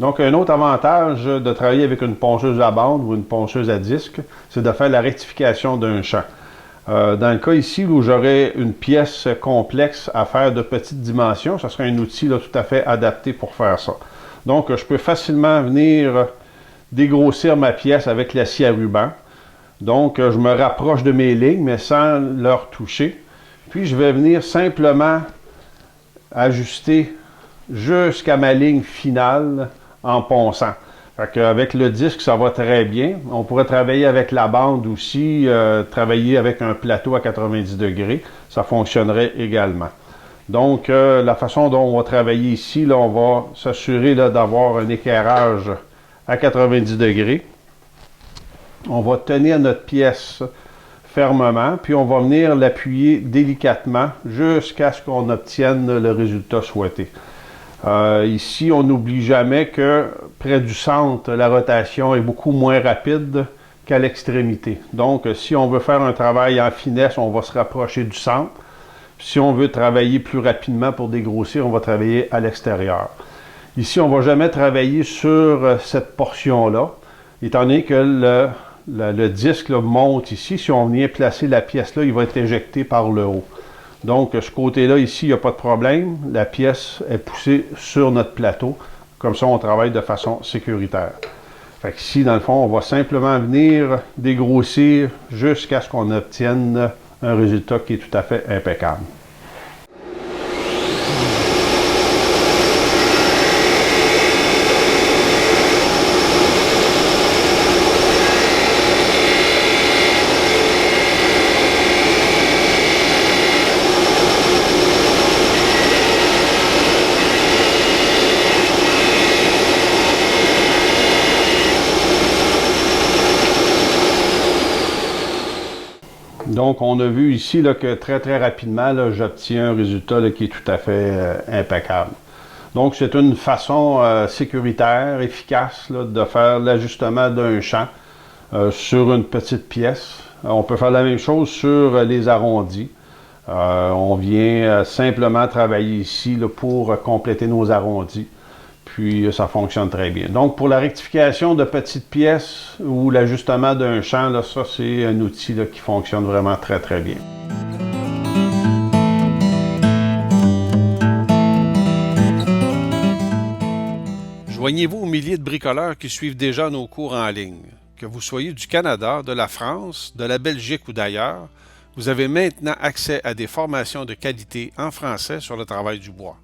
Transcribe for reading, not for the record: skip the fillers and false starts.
Donc, un autre avantage de travailler avec une ponceuse à bande ou une ponceuse à disque, c'est de faire la rectification d'un champ. Dans le cas ici où j'aurais une pièce complexe à faire de petites dimensions, ce serait un outil là, tout à fait adapté pour faire ça. Donc, je peux facilement venir dégrossir ma pièce avec la scie à ruban. Donc, je me rapproche de mes lignes, mais sans leur toucher. Puis, je vais venir simplement ajuster jusqu'à ma ligne finale en ponçant. Avec le disque, ça va très bien. On pourrait travailler avec la bande aussi, travailler avec un plateau à 90 degrés. Ça fonctionnerait également. Donc, la façon dont on va travailler ici, là, on va s'assurer d'avoir un éclairage à 90 degrés. On va tenir notre pièce fermement, puis on va venir l'appuyer délicatement jusqu'à ce qu'on obtienne le résultat souhaité. Ici, on n'oublie jamais que près du centre, la rotation est beaucoup moins rapide qu'à l'extrémité. Donc, si on veut faire un travail en finesse, on va se rapprocher du centre. Si on veut travailler plus rapidement pour dégrossir, on va travailler à l'extérieur. Ici, on ne va jamais travailler sur cette portion-là, étant donné que le disque là, monte ici. Si on vient placer la pièce là, il va être éjecté par le haut. Donc, ce côté-là, ici, il n'y a pas de problème. La pièce est poussée sur notre plateau. Comme ça, on travaille de façon sécuritaire. Fait qu'ici, dans le fond, on va simplement venir dégrossir jusqu'à ce qu'on obtienne un résultat qui est tout à fait impeccable. Donc, on a vu ici là, que très rapidement, j'obtiens un résultat là, qui est tout à fait impeccable. Donc, c'est une façon sécuritaire, efficace là, de faire l'ajustement d'un champ sur une petite pièce. On peut faire la même chose sur les arrondis. On vient simplement travailler ici là, pour compléter nos arrondis. Puis, ça fonctionne très bien. Donc, pour la rectification de petites pièces ou l'ajustement d'un champ, là, ça, c'est un outil là, qui fonctionne vraiment très bien. Joignez-vous aux milliers de bricoleurs qui suivent déjà nos cours en ligne. Que vous soyez du Canada, de la France, de la Belgique ou d'ailleurs, vous avez maintenant accès à des formations de qualité en français sur le travail du bois.